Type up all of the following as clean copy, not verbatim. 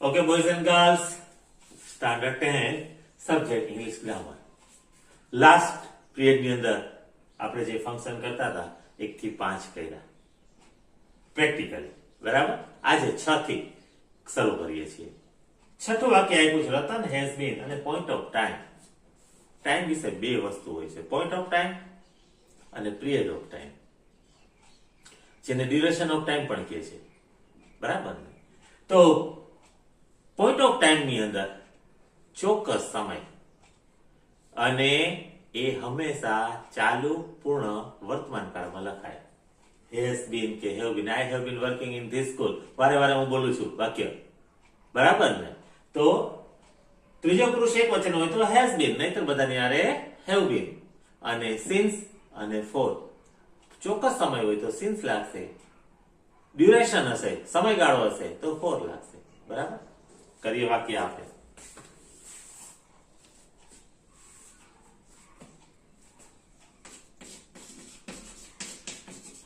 Okay boys and girls, standard 10 subject English grammar. Last period ની અંદર આપણે જે ફંક્શન કરતા હતા 1 થી 5 કર્યા પ્રેક્ટિકલી, બરાબર। આજે 6 થી શરૂ કરીએ છીએ। છઠ્ઠું વાક્ય આપ્યું છે, રતન હેઝ બીન અને પોઈન્ટ ઓફ ટાઈમ। ટાઈમ વિશે બે વસ્તુ હોય છે, પોઈન્ટ ઓફ ટાઈમ અને પીરિયડ ઓફ ટાઈમ, જેને ડ્યુરેશન ઓફ ટાઈમ પણ કહે છે, બરાબર ને। તો પોઈન્ટ ઓફ ટાઈમ ની અંદર ચોક્કસ સમય અને એ હંમેશા ચાલુ પૂર્ણ વર્તમાન કાળમાં લખાય। હેઝ બીન કે have been, I have been working in this school, વારે વારે હું બોલું છું વાક્ય, બરાબર ને। તો ત્રીજો પુરુષ એક વચન હોય તો હેઝ બીન, નહીતર બધાની આરે હેવ બીન। અને સિન્સ અને ફોર ચોક્કસ સમય હોય તો સિન્સ લાગશે, ડ્યુરેશન હશે, સમયગાળો હશે તો ફોર લાગશે, બરાબર। કરીએ વાક્ય આપણે।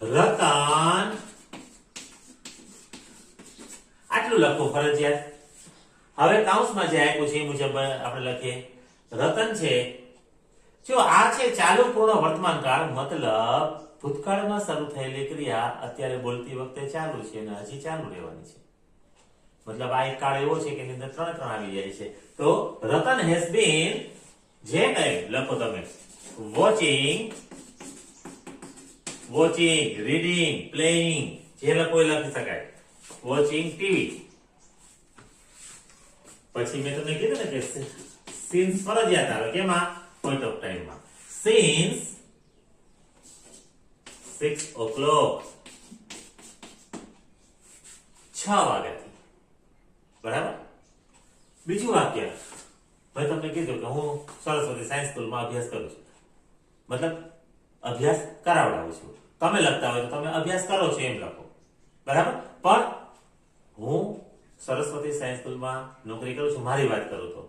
રતન, આટલું લખવું ફરજિયાત। હવે કાઉન્સમાં જે આપ્યું છે એ મુજબ આપણે લખીએ। રતન છે, જો આ છે ચાલુ પૂર્ણ વર્તમાન કાળ, મતલબ ભૂતકાળમાં શરૂ થયેલી ક્રિયા અત્યારે બોલતી વખતે ચાલુ છે અને હજી ચાલુ રહેવાની છે। મતલબ આ એક કાળ એવો છે કે એની અંદર ત્રણ આવી જાય છે। તો રતન હેઝ બીન, જે કઈ લખો તમે, વોચિંગ, રીડિંગ, પ્લેઇંગ, જે લખો એ લખી શકાય। Watching TV. પછી મેં તમને કીધું ને કે સિન્સ ફરજિયાત આવે, કેમાં? પોઈન્ટ ઓફ ટાઈમમાં। સિન્સ 6 o'clock, 6 વાગ્યાથી, બરાબર। બીજું વાક્ય, મેં તમને કીધું કે હું સરસ્વતી સાયન્સ સ્કૂલમાં અભ્યાસ કરું છું, મતલબ અભ્યાસ કરાવડાવું છું। તમે લખતા હોય તો તમે અભ્યાસ કરો છો એમ લખો, બરાબર। પણ હું સરસ્વતી સાયન્સ સ્કૂલમાં નોકરી કરું છું, મારી વાત કરું તો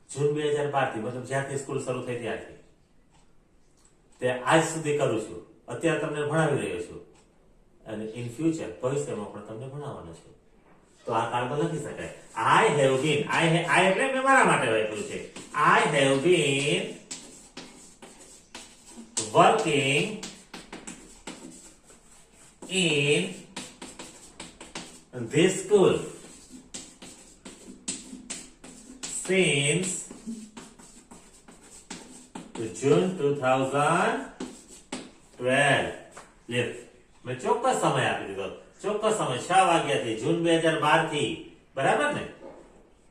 જૂન 2012 થી, મતલબ જ્યારથી સ્કૂલ શરૂ થઈ ત્યારથી તે આજ સુધી કરું છું, અત્યારે તમને ભણાવી રહ્યો છું અને ઇન ફ્યુચર ભવિષ્યમાં પણ તમને ભણાવવાનો છું। તો આ કાળમાં લખી શકાય, આઈ હેવ બીન, આઈ એટલે મેં મારા માટે વાપર્યું છે, I have been working in this school since June 2012। મેં ચોક્કસ સમય આપી દીધો, ચોક્કસ સમય 6 વાગ્યાથી, જૂન 2012 થી, બરાબર ને।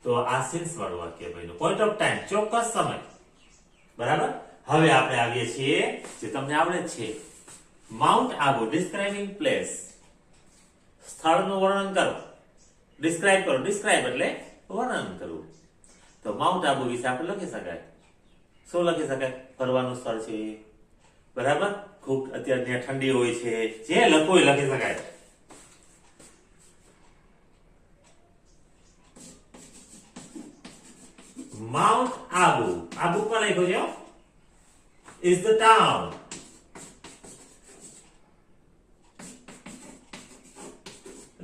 તો આ સિન્સ વાળું વાક્ય બન્યું, પોઈન્ટ ઓફ ટાઈમ ચોક્કસ સમય, બરાબર। હવે આપણે આવીએ છીએ જે તમને આવડે જ છે, માઉન્ટ આબુ, ડિસ્ક્રાઇબિંગ પ્લેસ, સ્થળનું વર્ણન કરો, ડિસ્ક્રાઇબ કરો, ડિસ્ક્રાઇબ એટલે વર્ણન કરવું। તો માઉન્ટ આબુ વિશે આપણે લખી શકાય, શું લખી શકાય? ફરવાનું સ્થળ છે, બરાબર। ખૂબ અત્યારે ત્યાં ઠંડી હોય છે, જે લખવું એ લખી શકાય। માઉન્ટ આબુ, આબુ પણ લખ્યું છે, is the town,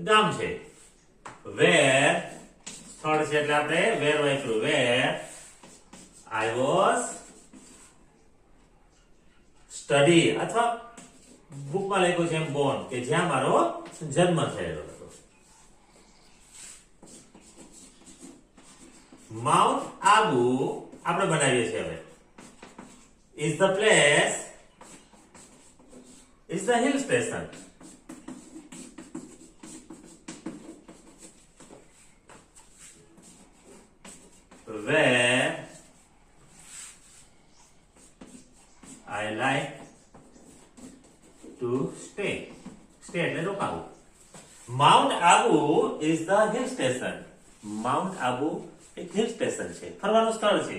ગામ છે। વેર, સ્થળ છે એટલે આપણે વેર વાપર્યું, વેર આઈ વોઝ સ્ટડી, અથવા બુકમાં લખ્યું છે એમ બોર્ન, કે જ્યાં મારો જન્મ થયેલો હતો। માઉન્ટ આબુ આપણે બનાવીએ છીએ હવે, is the place, is the hill station, where I like to stay. Stay એટલે રોકાવું. Mount Abu is the hill station. Mount Abu એક hill station છે, ફરવાનું સ્થળ છે।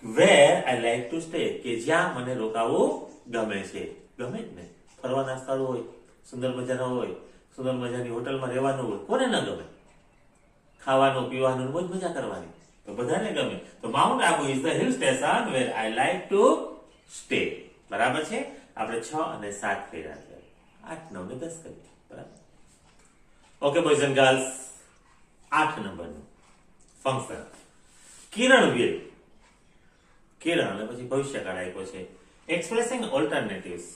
Where I like to stay, કે જ્યાં મને રોકાવું ગમે છે, ગમે જ ને। ફરવાના સ્થળ હોય, સુંદર મજાના હોય, સુંદર મજાની હોટલમાં રહેવાનું હોય, કોને ન ગમે? ખાવાનું, પીવાનું, બહુ મજા કરવાની, તો બધાને ગમે। તો mount Abu is the hill station where I like to stay, બરાબર છે। આપણે 6 અને 7 કર્યા છે, 8, 9 ને 10 કરીએ, બરાબર। ઓકે બોયઝ એન્ડ ગર્લ્સ, 8 નંબરનું ફંક્શન કિરણ will, કિરણ અને પછી ભવિષ્યકાળ આપ્યો છે. એક્સપ્રેસિંગ ઓલ્ટરનેટિવ્સ,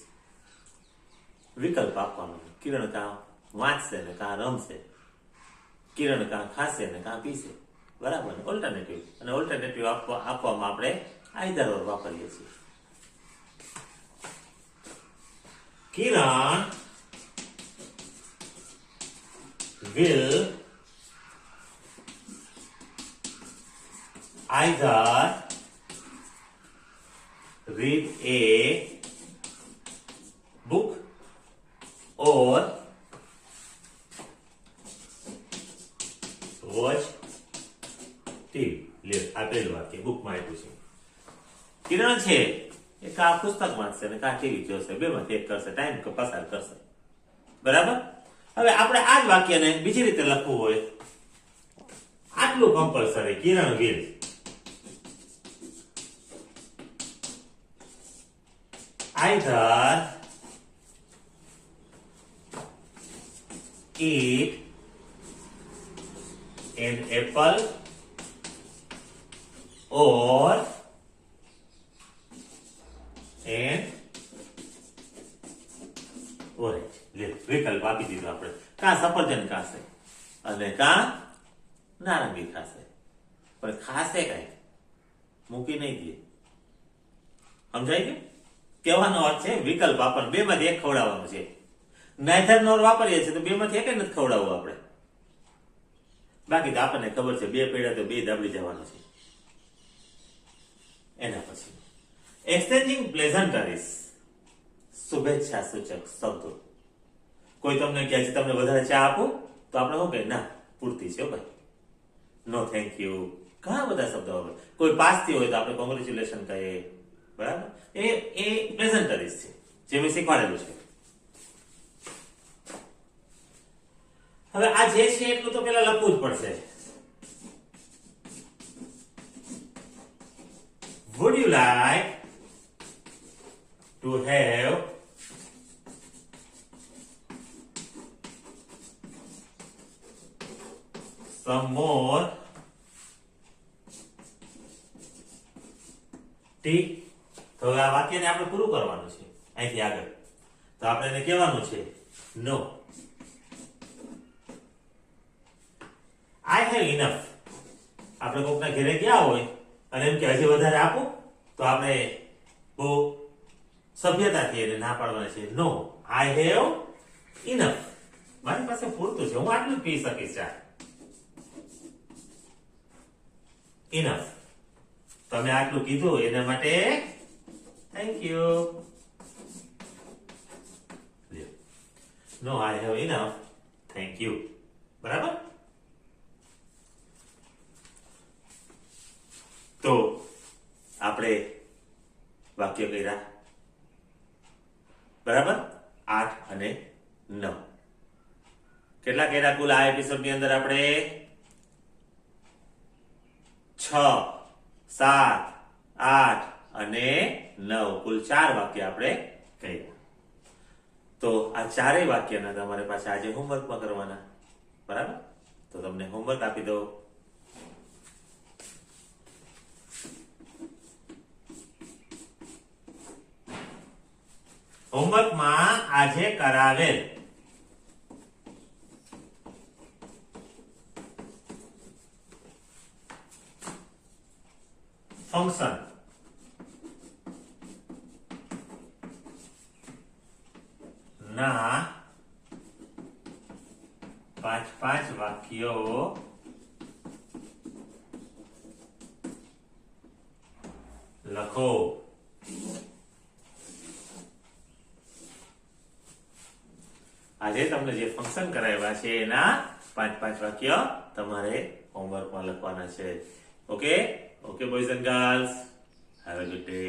વિકલ્પ આપવાનો. કિરણ કાં વાંચશે ને કાં રમશે, કિરણ કાં ખાશે ને કાં પીશે, બરાબર ને? ઓલ્ટરનેટિવ, અને ઓલ્ટરનેટિવ આપવામાં આપણે આઈધર ઓર વાપરીએ છીએ. કિરણ will either read a book or watch TV. લે આ પહેલું વાક્ય બુકમાં આપ્યું છે. કિરણ છે એ કાં પુસ્તક વાંચશે ને કાં ટીવી જોશે, બેમાંથી એક કરશે, ટાઈમ પસાર કરશે, બરાબર. હવે આપણે આ જ વાક્યને બીજી રીતે લખવું હોય, આટલું compulsory. Kiran will either eat an apple or an orange. વિકલ્પ આપી દીધો આપણે. કાં સફરજન ખાશે અને કાં નારંગી ખાશે, પણ ખાશે કઈ મૂકી નહીં દે. સમજાય કે? કહેવાનો અર્થ છે વિકલ્પ આપણને બે માંથી એક ખવડાવવાનું છે. નાઈધર નોર વાપરીએ છીએ તો બે માંથી એક નથી ખવડાવવું આપણે. બાકી તો આપણને ખબર છે બે પેડા તો બે દાબડી જવાનું છે. એના પછી એક્સચેન્જિંગ પ્લેઝન્ટરીઝ, શુભેચ્છા સૂચક શબ્દો. કોઈ તમને કહે છે તમને વધારે ચા આપો, તો આપણે શું કહે? ના, પૂરતી છે ભાઈ. નો થેન્ક યુ, ઘણા બધા શબ્દો આવે. કોઈ પાસ થયો હોય તો આપણે કોંગ્રેચ્યુલેશન કહીએ, બરાબર. એ પ્રેઝન્ટરીઝ છે જે મેં શીખવાડેલું છે. હવે આ જે છે એટલું તો પેલા લખવું જ પડશે. Would you like to have some more tea? તો આ વાક્યને આપણે પૂરું કરવાનું છે અહીંથી આગળ. તો આપણે એને કહેવાનું છે નો. I have enough. આપણે કોકના ઘરે ગયા હોય અને એમ કે હજી વધારે આપો, તો આપણે બહુ સભ્યતાથી એને ના પાડવાના છે. નો, I have enough. મારી પાસે પૂરતું છે, હું આટલું જ પી શકીશ ચા. Enough. તમે આટલું કીધું એના માટે thank you. No, I have enough. Thank you. બરાબર. તો આપણે વાક્ય કર્યા, બરાબર. 8 અને 9 કેટલા કર્યા કુલ આ એપિસોડ ની અંદર? આપણે 6, 7, 8 અને 9 કુલ 4 વાક્ય આપણે કર્યા. તો આ ચારેય વાક્યના તમારે પાછા આજે હોમવર્કમાં કરવાના, બરાબર. તો તમને હોમવર્ક આપી દો. હોમવર્કમાં આજે કરાવેલ ફંક્શન ના 5 વાક્યો લખો. આજે તમને જે ફંક્શન કરાવ્યા છે એના 5 વાક્ય તમારે હોમવર્કમાં લખવાના છે. Okay, boys and girls, have a good day.